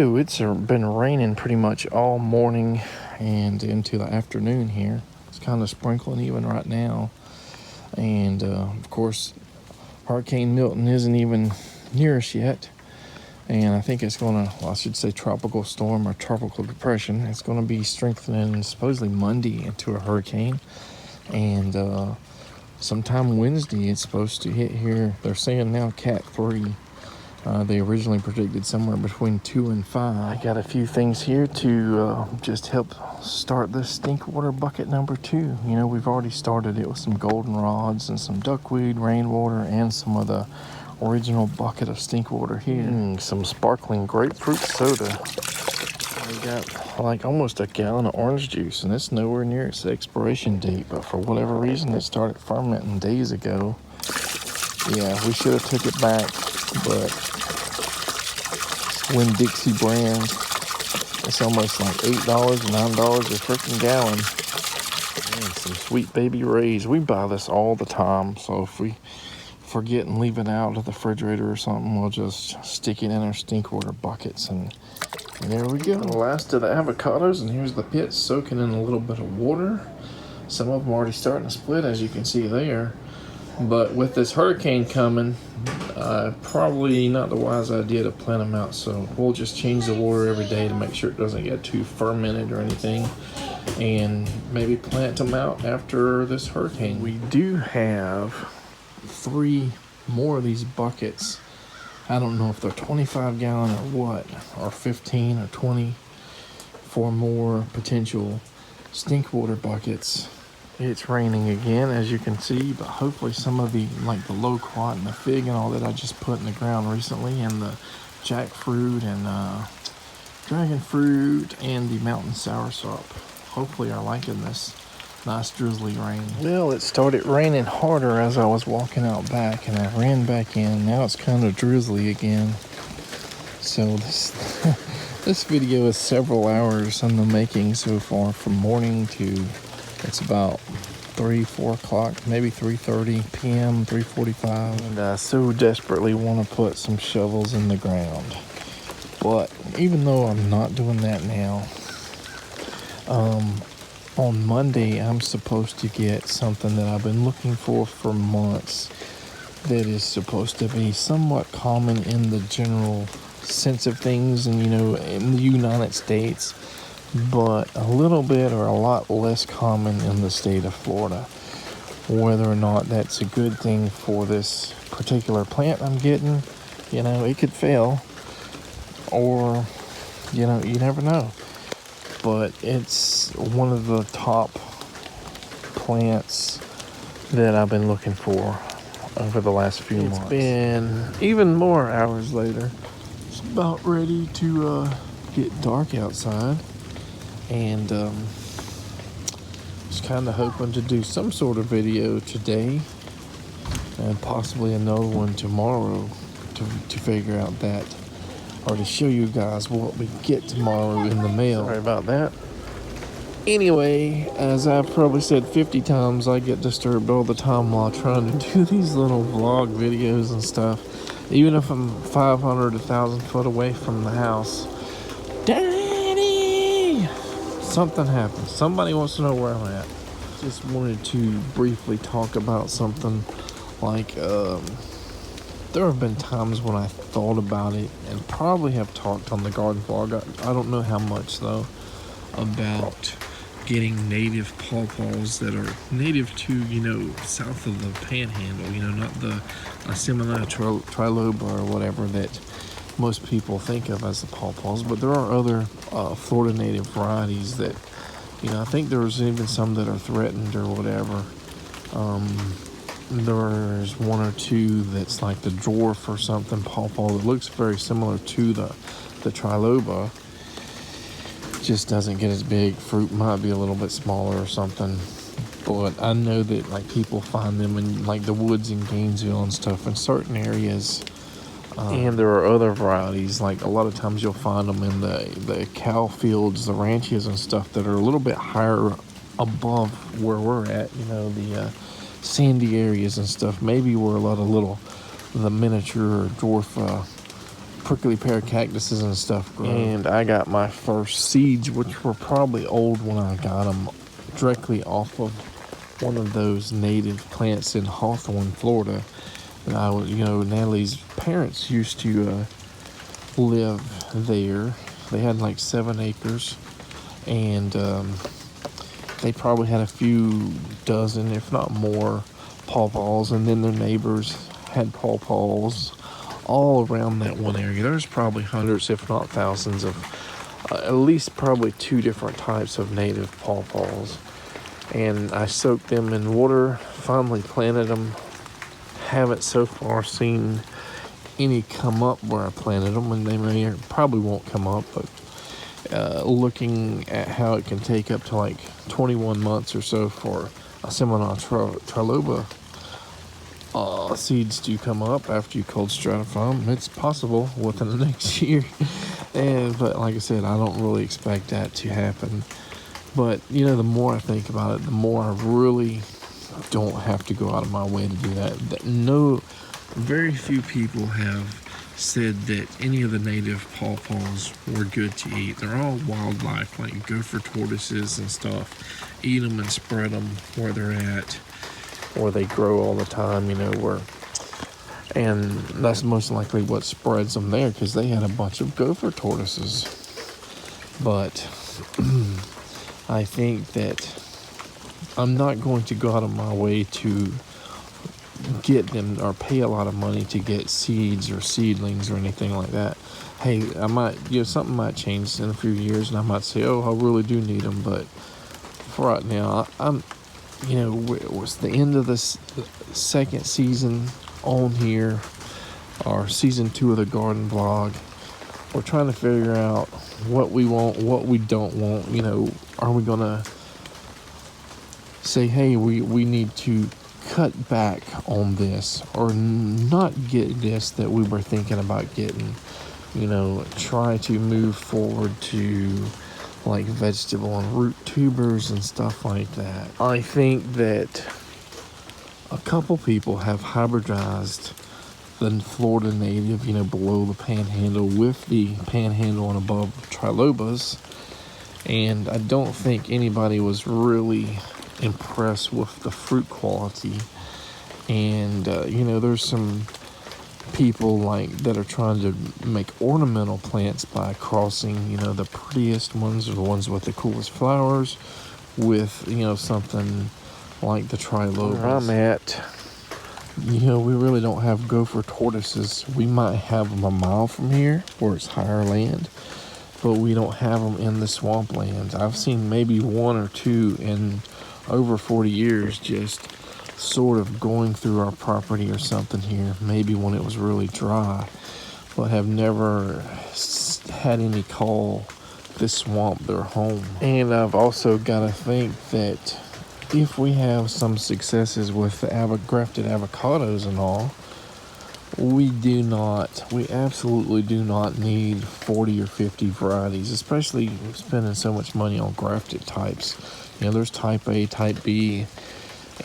It's been raining pretty much all morning and into the afternoon here. It's kind of sprinkling even right now. And of course, Hurricane Milton isn't even near us yet. And I think it's going to, well, I should say tropical storm or tropical depression. It's going to be strengthening supposedly Monday into a hurricane. And sometime Wednesday, it's supposed to hit here. They're saying now Cat 3. They originally predicted somewhere between 2 and 5. I got a few things here to just help start this stink water bucket number 2. You know, we've already started it with some goldenrods and some duckweed, rainwater, and some of the original bucket of stink water here. Some sparkling grapefruit soda. I got like almost a gallon of orange juice, and it's nowhere near its expiration date, but for whatever reason it started fermenting days ago. Yeah, we should have took it back, but Winn-Dixie brand, it's almost like $8, $9 a freaking gallon. And some Sweet Baby Ray's. We buy this all the time, so if we forget and leave it out of the refrigerator or something, we'll just stick it in our stink water buckets, and there we go. The last of the avocados, and here's the pit soaking in a little bit of water. Some of them are already starting to split, as you can see there. But with this hurricane coming, probably not the wise idea to plant them out. So we'll just change the water every day to make sure it doesn't get too fermented or anything. And maybe plant them out after this hurricane. We do have 3 more of these buckets. I don't know if they're 25 gallon or what, or 15 or 20, for more potential stink water buckets. It's raining again, as you can see, but hopefully some of the, like the loquat and the fig and all that I just put in the ground recently, and the jackfruit and dragon fruit and the mountain soursop, hopefully are liking this nice drizzly rain. Well, it started raining harder as I was walking out back, and I ran back in. Now it's kind of drizzly again. So this video is several hours in the making so far, from morning to, it's about 3-4 o'clock, maybe 3:30 p.m., 3:45. And I so desperately want to put some shovels in the ground. But even though I'm not doing that now, on Monday I'm supposed to get something that I've been looking for months, that is supposed to be somewhat common in the general sense of things, and in the United States, but a little bit or a lot less common in the state of Florida. Whether or not that's a good thing for this particular plant I'm getting, it could fail, or you never know. But it's one of the top plants that I've been looking for over the last few months. It's been even more hours later. It's about ready to get dark outside. And was kind of hoping to do some sort of video today, and possibly another one tomorrow to figure out that, or to show you guys what we get tomorrow in the mail. Sorry about that. Anyway, as I've probably said 50 times, I get disturbed all the time while trying to do these little vlog videos and stuff. Even if I'm 500, 1,000 foot away from the house. Something happens. Somebody wants to know where I'm at. Just wanted to briefly talk about something like, there have been times when I thought about it, and probably have talked on the garden vlog, I don't know how much though, about getting native pawpaws that are native to, south of the panhandle, not the Semina triloba or whatever that most people think of as the pawpaws, but there are other Florida native varieties that, I think there's even some that are threatened or whatever. There's 1 or 2 that's like the dwarf or something pawpaw that looks very similar to the triloba. Just doesn't get as big. Fruit might be a little bit smaller or something. But I know that like people find them in like the woods in Gainesville and stuff in certain areas. And there are other varieties, like a lot of times you'll find them in the cow fields, the ranches and stuff that are a little bit higher above where we're at, the sandy areas and stuff. Maybe where a lot of the miniature or dwarf prickly pear cactuses and stuff grow. And I got my first seeds, which were probably old when I got them, directly off of one of those native plants in Hawthorne, Florida. And Natalie's parents used to live there. They had like 7 acres, and they probably had a few dozen, if not more, pawpaws, and then their neighbors had pawpaws all around that one area. There's probably hundreds, if not thousands, of at least probably 2 different types of native pawpaws. And I soaked them in water, finally planted them. Haven't so far seen any come up where I planted them, and they probably won't come up, but looking at how it can take up to like 21 months or so for a Seminole triloba seeds to come up after you cold stratify them. It's possible within the next year, but like I said, I don't really expect that to happen. But the more I think about it, the more I really don't have to go out of my way to do that. Very few people have said that any of the native pawpaws were good to eat. They're all wildlife, like gopher tortoises and stuff. Eat them and spread them where they're at, or they grow all the time, and that's most likely what spreads them there, because they had a bunch of gopher tortoises. But I think that I'm not going to go out of my way to get them or pay a lot of money to get seeds or seedlings or anything like that. Hey, I might, something might change in a few years, and I might say, oh, I really do need them. But for right now, it was the end of this second season on here, our season 2 of the garden vlog. We're trying to figure out what we want, what we don't want. Are we gonna say, hey, we need to cut back on this, or not get this that we were thinking about getting? Try to move forward to like vegetable and root tubers and stuff like that. I think that a couple people have hybridized the Florida native, below the panhandle with the panhandle and above trilobas, and I don't think anybody was really impressed with the fruit quality. And there's some people that are trying to make ornamental plants by crossing the prettiest ones, or the ones with the coolest flowers, with something like the trilobas. Where I'm at, we really don't have gopher tortoises. We might have them a mile from here where it's higher land, but we don't have them in the swamplands. I've seen maybe 1 or 2 in over 40 years just sort of going through our property or something here, maybe when it was really dry, but have never had any call this swamp their home. And I've also got to think that if we have some successes with the grafted avocados and all, we absolutely do not need 40 or 50 varieties, especially spending so much money on grafted types. There's type A, type B,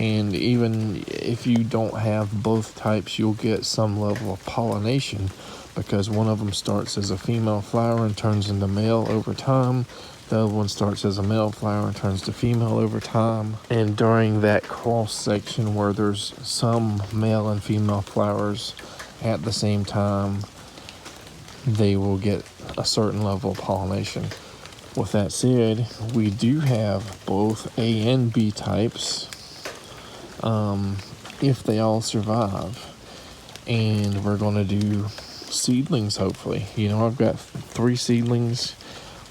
and even if you don't have both types, you'll get some level of pollination, because one of them starts as a female flower and turns into male over time. The other one starts as a male flower and turns to female over time. And during that cross section where there's some male and female flowers at the same time, they will get a certain level of pollination. With that said, we do have both A and B types, if they all survive. And we're going to do seedlings, hopefully. I've got 3 seedlings.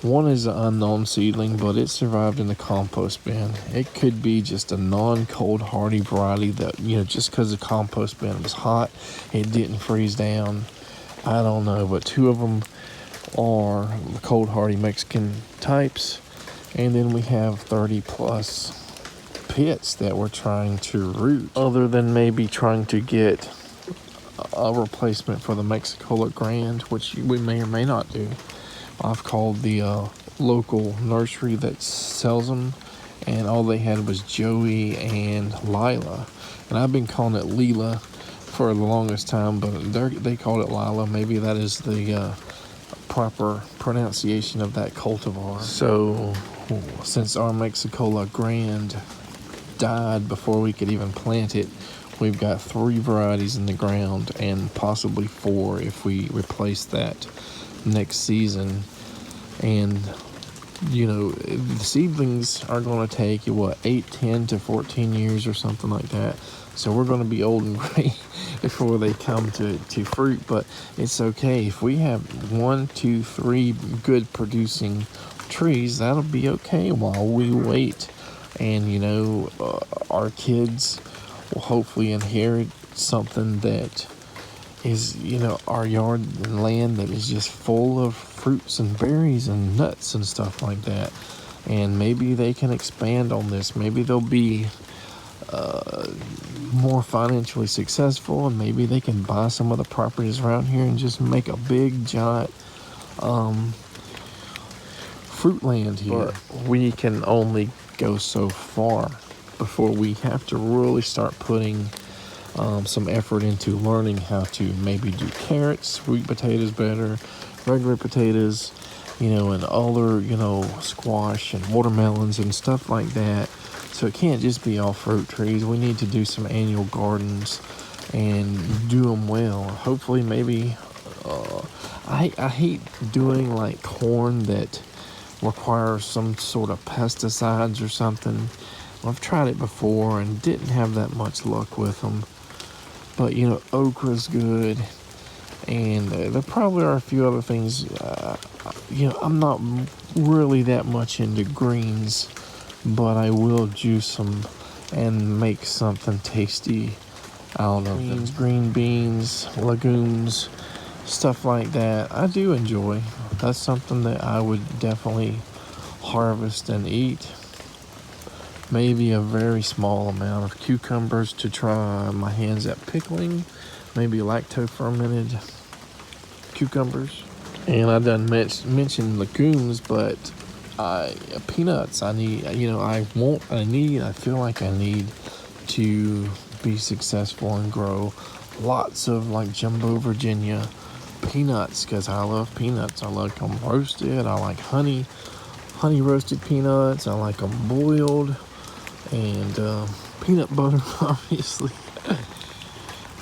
One is an unknown seedling, but it survived in the compost bin. It could be just a non-cold hardy variety that, just because the compost bin was hot, it didn't freeze down. I don't know, but 2 of them are the cold hardy Mexican types. And then we have 30 plus pits that we're trying to root, other than maybe trying to get a replacement for the Mexicola Grand, which we may or may not do. I've called the local nursery that sells them, and all they had was Joey and Lila. And I've been calling it Leela for the longest time, but they called it Lila. Maybe that is the proper pronunciation of that cultivar. So since our Mexicola Grand died before we could even plant it, we've got 3 varieties in the ground and possibly 4 if we replace that next season. And you know, the seedlings are going to take 8, 10 to 14 years or something like that. So we're going to be old and gray before they come to fruit, but it's okay. If we have 1, 2, 3 good producing trees, that'll be okay while we wait. And you know, our kids will hopefully inherit something that is, you know, our yard and land that is just full of fruits and berries and nuts and stuff like that. And maybe they can expand on this. Maybe they'll be more financially successful, and maybe they can buy some of the properties around here and just make a big giant fruit land here. But we can only go so far before we have to really start putting some effort into learning how to maybe do carrots, sweet potatoes better, regular potatoes, you know, and other, you know, squash and watermelons and stuff like that. So it can't just be all fruit trees. We need to do some annual gardens and do them well. Hopefully, maybe, I hate doing like corn that requires some sort of pesticides or something. I've tried it before and didn't have that much luck with them. But, you know, okra's good. And there probably are a few other things. You know, I'm not really that much into greens, but I will juice them and make something tasty out of them. Green beans, legumes, stuff like that. I do enjoy. That's something that I would definitely harvest and eat. Maybe a very small amount of cucumbers to try my hands at pickling. Maybe lacto-fermented cucumbers. And I done mentioned legumes, but peanuts, I need, you know, I feel like I need to be successful and grow lots of like jumbo Virginia peanuts, because I love peanuts. I like them roasted. I like honey roasted peanuts. I like them boiled. And peanut butter, obviously.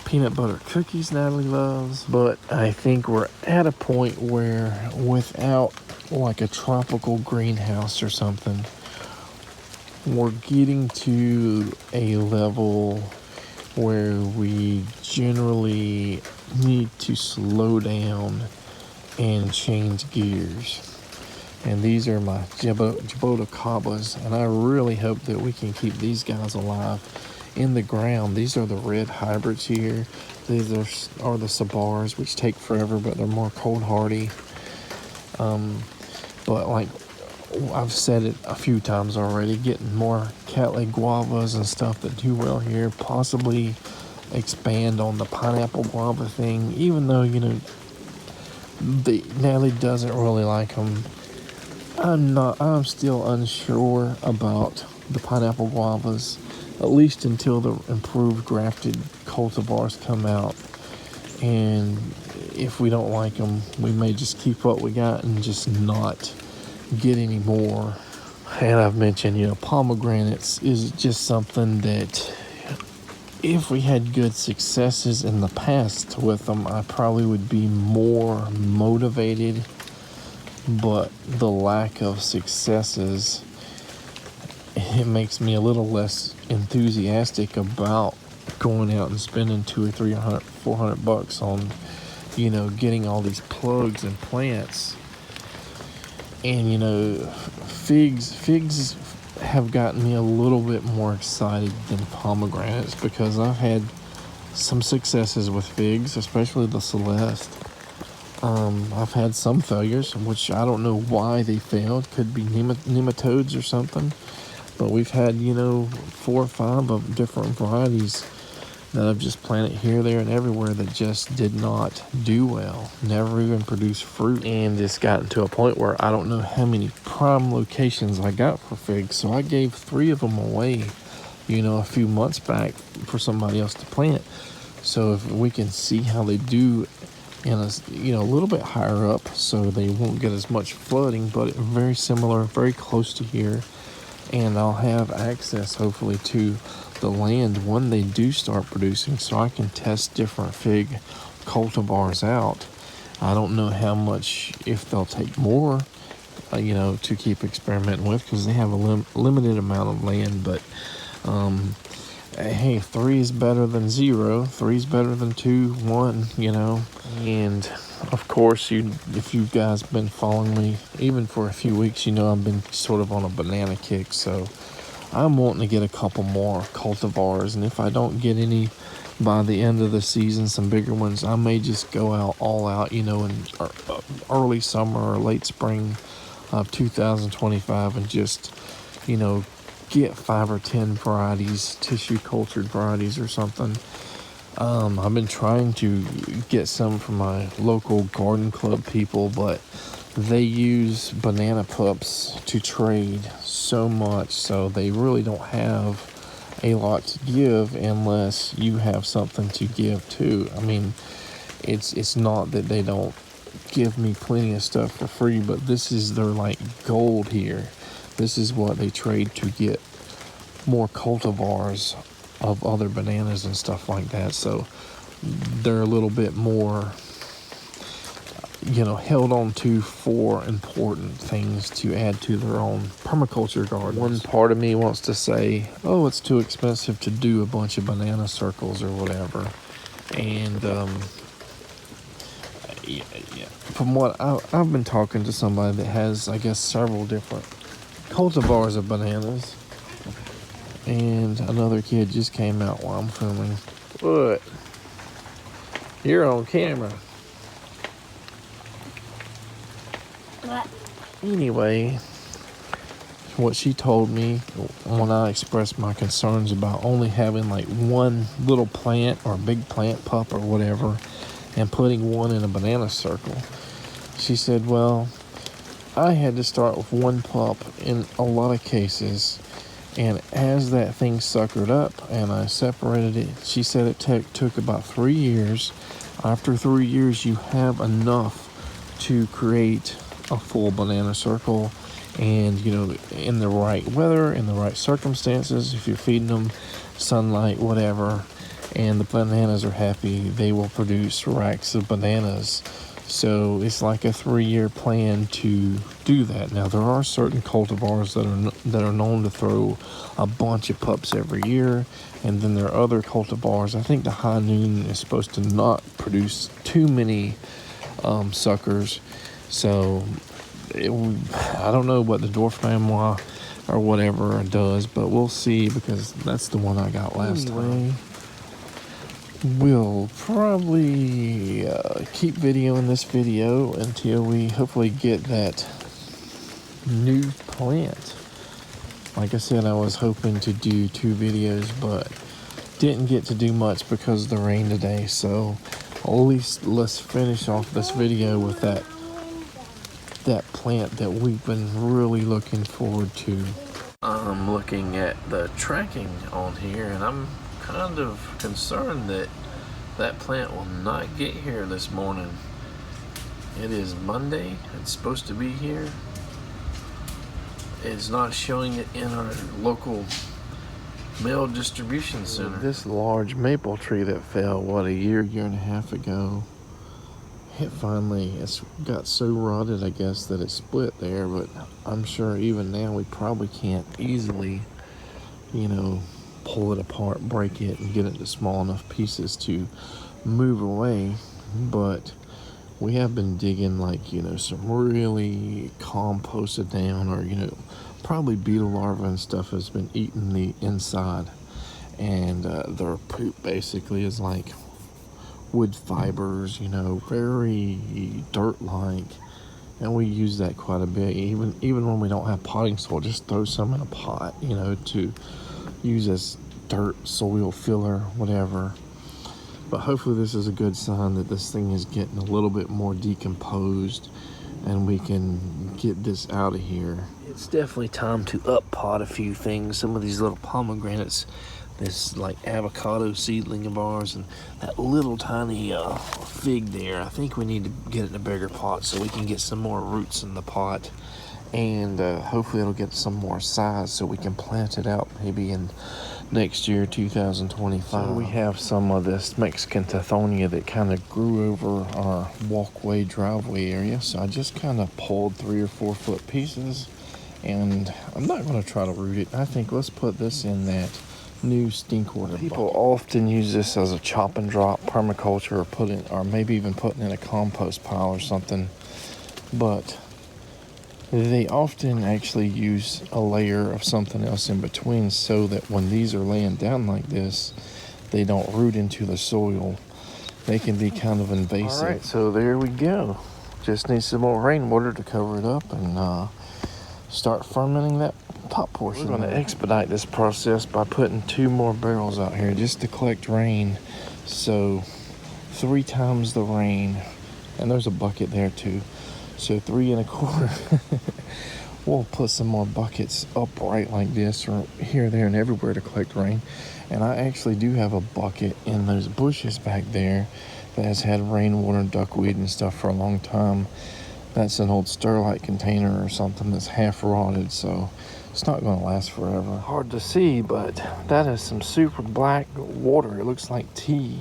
Peanut butter cookies Natalie loves. But I think we're at a point where without like a tropical greenhouse or something, we're getting to a level where we generally need to slow down and change gears. And these are my Jabota Cabas, and I really hope that we can keep these guys alive in the ground. These are the red hybrids here. These are the Sabars, which take forever, but they're more cold hardy. But like I've said it a few times already, getting more Cattleya guavas and stuff that do well here, possibly expand on the pineapple guava thing, even though, you know, Natalie doesn't really like them. I'm still unsure about the pineapple guavas, at least until the improved grafted cultivars come out. And if we don't like them, we may just keep what we got and just not get any more. And I've mentioned, you know, pomegranates is just something that if we had good successes in the past with them, I probably would be more motivated. But the lack of successes, it makes me a little less enthusiastic about going out and spending $200 or $300, $400 on, you know, getting all these plugs and plants. And, you know, figs have gotten me a little bit more excited than pomegranates, because I've had some successes with figs, especially the Celeste. I've had some failures, which I don't know why they failed. Could be nematodes or something. But we've had, you know, 4 or 5 of different varieties that I've just planted here, there, and everywhere that just did not do well. Never even produced fruit. And it's gotten to a point where I don't know how many prime locations I got for figs. So I gave 3 of them away, you know, a few months back for somebody else to plant. So if we can see how they do in a, you know, a little bit higher up, so they won't get as much flooding, but very similar, very close to here. And I'll have access hopefully to the land when they do start producing, so I can test different fig cultivars out. I don't know how much, if they'll take more, you know, to keep experimenting with, because they have a limited amount of land. But hey, 3 is better than 0. 3 is better than 2, 1, you know. And of course, if you guys been following me even for a few weeks, you know I've been sort of on a banana kick. So I'm wanting to get a couple more cultivars, and if I don't get any by the end of the season, some bigger ones, I may just go out all out, you know, in early summer or late spring of 2025, and just, you know, get 5 or 10 varieties, tissue cultured varieties or something. I've been trying to get some from my local garden club people, but they use banana pups to trade so much, so they really don't have a lot to give unless you have something to give too. I mean, it's not that they don't give me plenty of stuff for free, but this is their like gold here. This is what they trade to get more cultivars of other bananas and stuff like that. So they're a little bit more, you know, held on to for important things to add to their own permaculture garden. One part of me wants to say, oh, it's too expensive to do a bunch of banana circles or whatever. And yeah, from what I've been talking to somebody that has, I guess, several different cultivars of bananas. And another kid just came out while I'm filming. What? You're on camera. What? Anyway, what she told me when I expressed my concerns about only having like one little plant or big plant pup or whatever and putting one in a banana circle, she said, well, I had to start with one pup in a lot of cases, and as that thing suckered up and I separated it, she said it took about 3 years. After 3 years, you have enough to create a full banana circle, and, you know, in the right weather, in the right circumstances, if you're feeding them sunlight, whatever, and the bananas are happy, they will produce racks of bananas. So it's like a 3-year plan to do that. Now, there are certain cultivars that are known to throw a bunch of pups every year, and then there are other cultivars. I think the High Noon is supposed to not produce too many suckers. So I don't know what the Dwarf Frambois or whatever does, but we'll see, because that's the one I got last time. We'll probably keep videoing this video until we hopefully get that new plant. Like I said, I was hoping to do 2 videos, but didn't get to do much because of the rain today. So at least let's finish off this video with that plant that we've been really looking forward to. I'm looking at the tracking on here, and I'm kind of concerned that that plant will not get here this morning. It is Monday. It's supposed to be here. It's not showing it in our local mail distribution center. This large maple tree that fell, what, a year and a half ago, it's got so rotted, I guess, that it split there. But I'm sure even now we probably can't easily, you know, pull it apart, break it, and get it to small enough pieces to move away. But we have been digging, like, you know, some really composted down, or, you know, probably beetle larvae and stuff has been eating the inside, and their poop basically is like wood fibers, you know, very dirt-like, and we use that quite a bit. Even when we don't have potting soil, just throw some in a pot, you know, to use as dirt, soil filler, whatever. But hopefully this is a good sign that this thing is getting a little bit more decomposed and we can get this out of here. It's definitely time to up pot a few things. Some of these little pomegranates, this like avocado seedling of ours, and that little tiny fig there. I think we need to get it in a bigger pot so we can get some more roots in the pot, and hopefully it'll get some more size so we can plant it out maybe in next year, 2025. So we have some of this Mexican Tithonia that kind of grew over our walkway driveway area, so I just kind of pulled 3 or 4 foot pieces, and I'm not going to try to root it. I think let's put this in that new stink order. People often use this as a chop and drop permaculture, or maybe even putting in a compost pile or something, but they often actually use a layer of something else in between so that when these are laying down like this, they don't root into the soil. They can be kind of invasive. All right, so there we go. Just need some more rainwater to cover it up and start fermenting that top portion. We're going to expedite this process by putting 2 more barrels out here just to collect rain. So 3 times the rain, and there's a bucket there too. So 3 1/4. We'll put some more buckets upright like this, or here, there, and everywhere to collect rain. And I actually do have a bucket in those bushes back there that has had rainwater and duckweed and stuff for a long time. That's an old Sterlite container or something that's half rotted, so it's not going to last forever. Hard to see, but that is some super black water. It looks like tea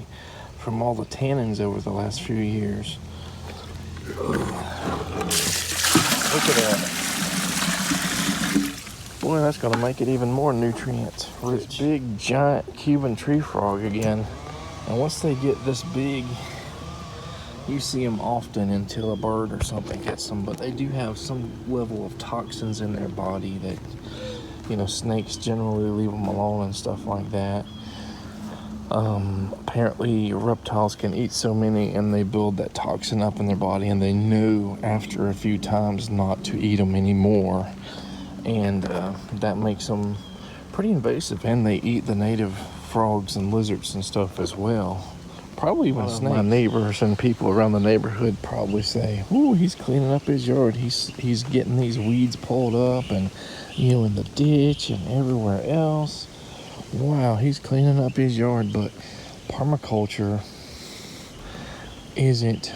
from all the tannins over the last few years. Look at that. Boy, that's going to make it even more nutrient rich. Big, giant Cuban tree frog again. And once they get this big, you see them often until a bird or something gets them. But they do have some level of toxins in their body that, snakes generally leave them alone and stuff like that. Apparently reptiles can eat so many and they build that toxin up in their body, and they know after a few times not to eat them anymore, and that makes them pretty invasive, and they eat the native frogs and lizards and stuff as well. Probably even snakes. My neighbors and people around the neighborhood probably say, "Ooh, he's cleaning up his yard. He's getting these weeds pulled up, and in the ditch and everywhere else. Wow, he's cleaning up his yard." But permaculture isn't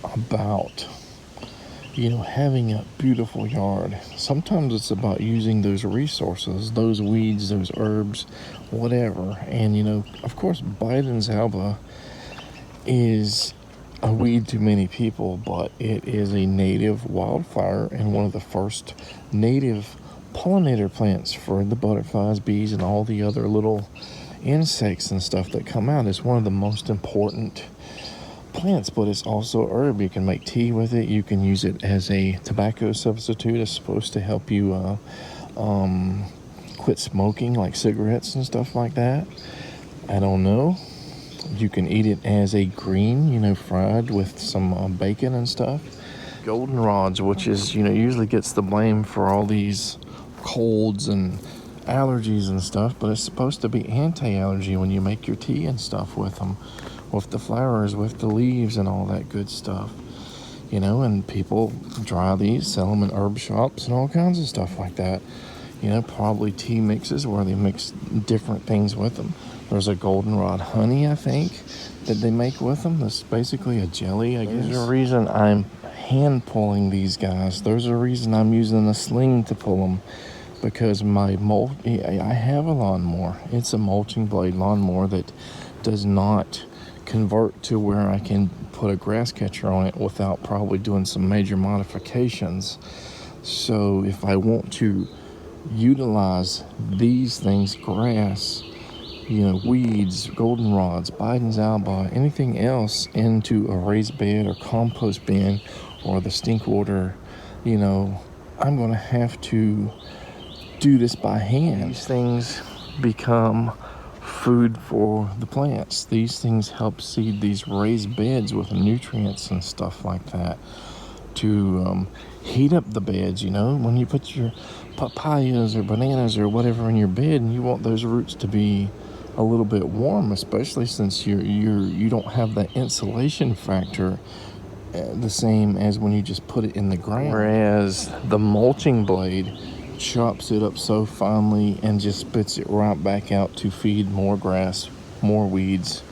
about, having a beautiful yard. Sometimes it's about using those resources, those weeds, those herbs, whatever. And, of course, Biden's alba is a weed to many people, but it is a native wildflower and one of the first native pollinator plants for the butterflies, bees, and all the other little insects and stuff that come out. It's one of the most important plants, but it's also a herb. You can make tea with it. You can use it as a tobacco substitute. It's supposed to help you quit smoking, like cigarettes and stuff like that. I don't know. You can eat it as a green, fried with some bacon and stuff. Goldenrods, which is, usually gets the blame for all these colds and allergies and stuff, but it's supposed to be anti-allergy when you make your tea and stuff with them, with the flowers, with the leaves and all that good stuff, and people dry these, sell them in herb shops and all kinds of stuff like that. Probably tea mixes where they mix different things with them. There's a goldenrod honey, I think, that they make with them. That's basically a jelly, I guess. There's a reason I'm hand pulling these guys. There's a reason I'm using a sling to pull them, because I have a lawnmower. It's a mulching blade lawnmower that does not convert to where I can put a grass catcher on it without probably doing some major modifications. So if I want to utilize these things, grass, weeds, goldenrods, Biden's alba, anything else, into a raised bed or compost bin or the stink water, I'm going to have to do this by hand. These things become food for the plants. These things help seed these raised beds with nutrients and stuff like that to heat up the beds. When you put your papayas or bananas or whatever in your bed, and you want those roots to be a little bit warm, especially since you don't have that insulation factor the same as when you just put it in the ground. Whereas the mulching blade, chops it up so finely and just spits it right back out to feed more grass, more weeds,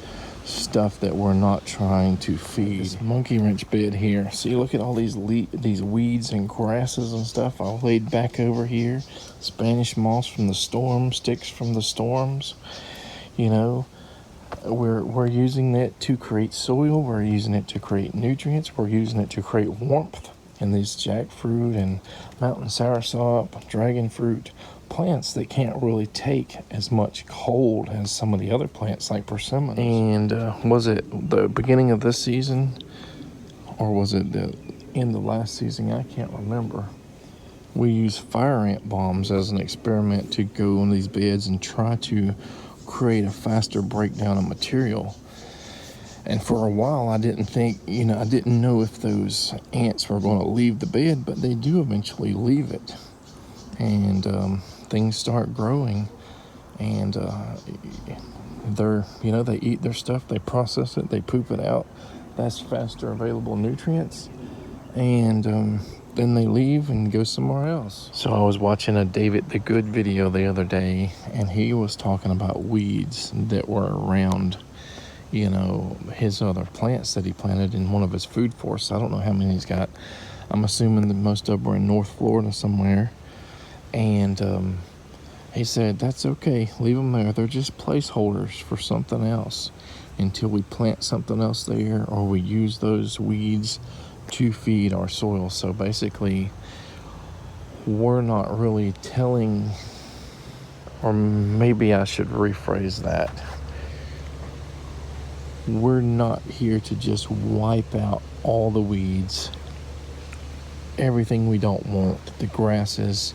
stuff that we're not trying to feed. This monkey wrench bed here. See, look at all these weeds and grasses and stuff I laid back over here. Spanish moss from the storm, sticks from the storms. You know, we're using it to create soil. We're using it to create nutrients. We're using it to create warmth. And these jackfruit and mountain soursop, dragon fruit, plants that can't really take as much cold as some of the other plants like persimmons. And was it the beginning of this season, or was it the end of last season? I can't remember. We used fire ant bombs as an experiment to go on these beds and try to create a faster breakdown of material. And for a while, I didn't think, I didn't know if those ants were going to leave the bed, but they do eventually leave it. And things start growing, and they eat their stuff, they process it, they poop it out. That's faster available nutrients. And then they leave and go somewhere else. So I was watching a David the Good video the other day, and he was talking about weeds that were around his other plants that he planted in one of his food forests. I don't know how many he's got. I'm assuming that most of them were in North Florida somewhere. And he said, that's okay. Leave them there. They're just placeholders for something else until we plant something else there, or we use those weeds to feed our soil. So basically, we're not really telling, or maybe I should rephrase that. We're not here to just wipe out all the weeds, everything we don't want, the grasses.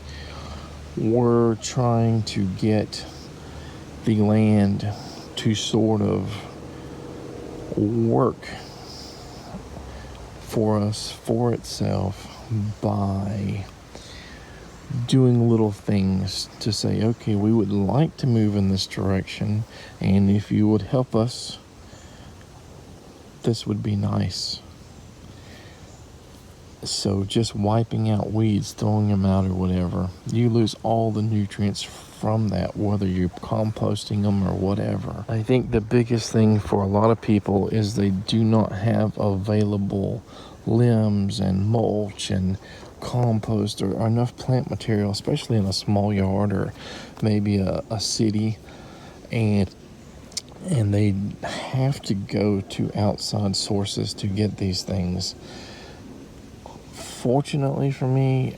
We're trying to get the land to sort of work for us, for itself, by doing little things to say, okay, we would like to move in this direction, and if you would help us, this would be nice. So just wiping out weeds, throwing them out or whatever, you lose all the nutrients from that, whether you're composting them or whatever. I think the biggest thing for a lot of people is they do not have available limbs and mulch and compost or enough plant material, especially in a small yard or maybe a city, and they have to go to outside sources to get these things. Fortunately for me,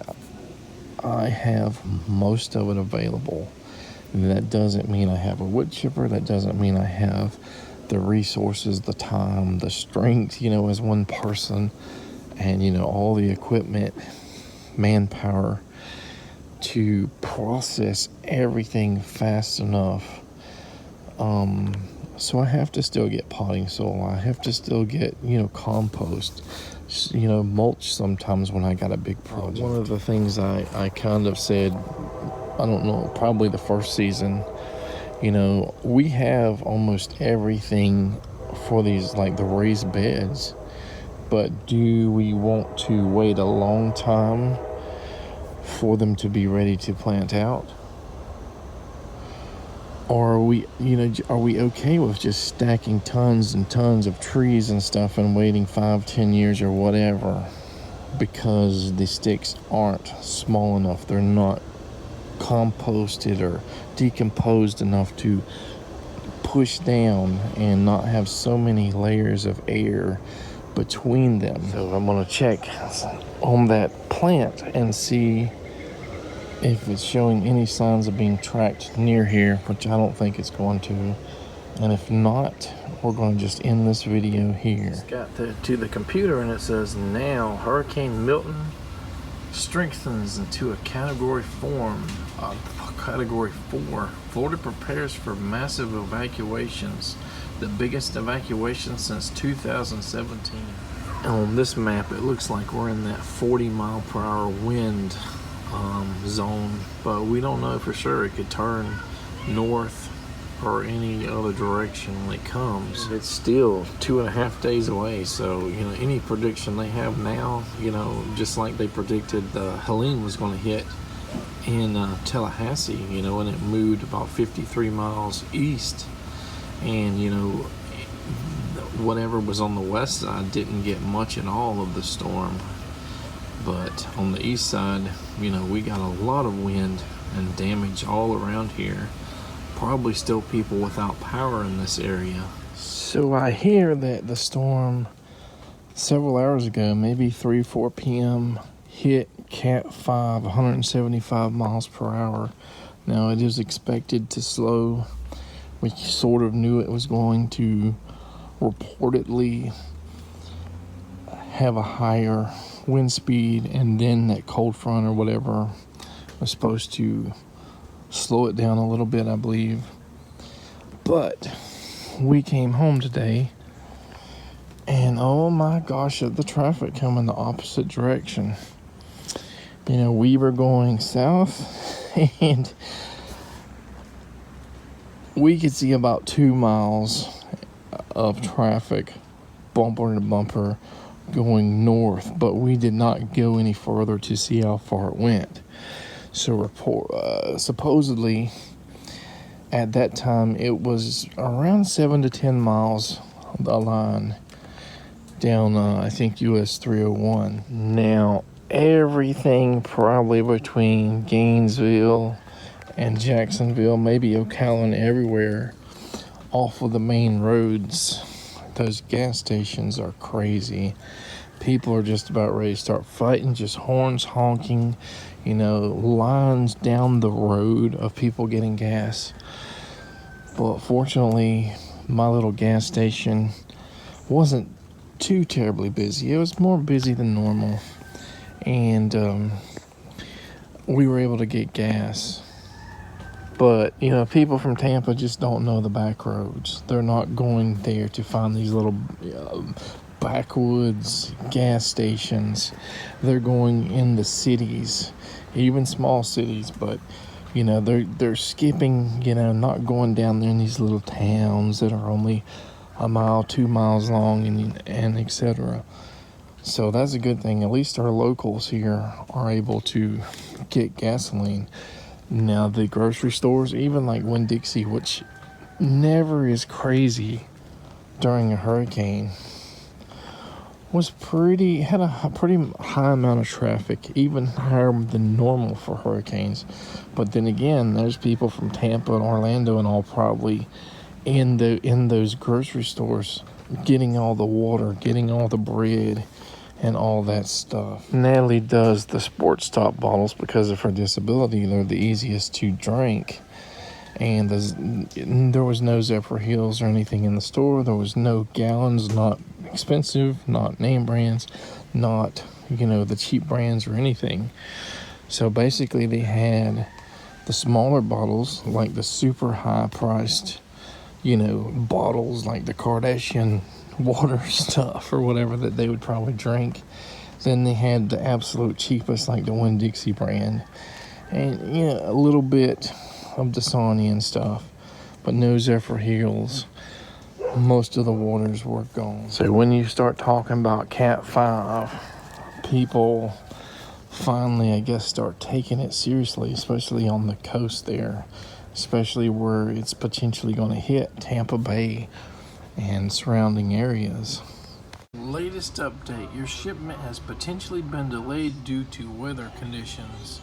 I have most of it available. That doesn't mean I have a wood chipper. That doesn't mean I have the resources, the time, the strength, as one person, and, all the equipment, manpower to process everything fast enough. So I have to still get potting soil. I have to still get, compost, mulch sometimes when I got a big project. One of the things I kind of said, I don't know, probably the first season, we have almost everything for these, like the raised beds, but do we want to wait a long time for them to be ready to plant out? Or are we okay with just stacking tons and tons of trees and stuff and waiting 5-10 years or whatever, because the sticks aren't small enough, they're not composted or decomposed enough to push down and not have so many layers of air between them? So I'm going to check on that plant and see if it's showing any signs of being tracked near here, which I don't think it's going to. And if not, we're going to just end this video here. It's got to the computer, and it says, now Hurricane Milton strengthens into a Category 4. Florida prepares for massive evacuations, the biggest evacuation since 2017. On this map, it looks like we're in that 40-mile-per-hour wind zone, but we don't know for sure. It could turn north or any other direction when it comes. It's still 2.5 days away, so any prediction they have now, just like they predicted Helene was going to hit in Tallahassee, you know, and it moved about 53 miles east. And, you know, whatever was on the west side didn't get much at all of the storm. But on the east side, you know, we got a lot of wind and damage all around here. Probably still people without power in this area. So I hear that the storm several hours ago, maybe 3-4 p.m., hit Cat 5, 175 miles per hour. Now it is expected to slow. We sort of knew it was going to reportedly have a higher wind speed, and then that cold front or whatever was supposed to slow it down a little bit, I believe. But we came home today, and oh my gosh, the traffic coming the opposite direction. You know, we were going south, and we could see about 2 miles of traffic, bumper to bumper, going north, but we did not go any further to see how far it went. So supposedly at that time it was around 7 to 10 miles a line down I think US 301. Now everything probably between Gainesville and Jacksonville, maybe Ocala, everywhere off of the main roads, those gas stations are crazy. People are just about ready to start fighting, just horns honking, you know, lines down the road of people getting gas. But fortunately, my little gas station wasn't too terribly busy. It was more busy than normal. And we were able to get gas. But, you know, people from Tampa just don't know the back roads. They're not going there to find these little backwoods gas stations. They're going in the cities, even small cities, but, you know, they're skipping, you know, not going down there in these little towns that are only a mile, 2 miles long, and etc. So that's a good thing. At least our locals here are able to get gasoline. Now, the grocery stores, even like Winn-Dixie, which never is crazy during a hurricane, had a pretty high amount of traffic, even higher than normal for hurricanes. But then again, there's people from Tampa and Orlando and all probably in those grocery stores getting all the water, getting all the bread, and all that stuff. Natalie does the Sports Stop bottles because of her disability. They're the easiest to drink. And there was no Zephyr Hills or anything in the store. There was no gallons, not expensive, not name brands, not, you know, the cheap brands or anything. So basically they had the smaller bottles, like the super high priced, you know, bottles like the Kardashian water stuff or whatever that they would probably drink. Then they had the absolute cheapest, like the Winn-Dixie brand, and, you know, a little bit of Dasani and stuff, but no Zephyr Hills. Most of the waters were gone. So when you start talking about Cat 5, people finally, I guess, start taking it seriously, especially on the coast there, especially where it's potentially going to hit Tampa Bay and surrounding areas. Latest update, your shipment has potentially been delayed due to weather conditions.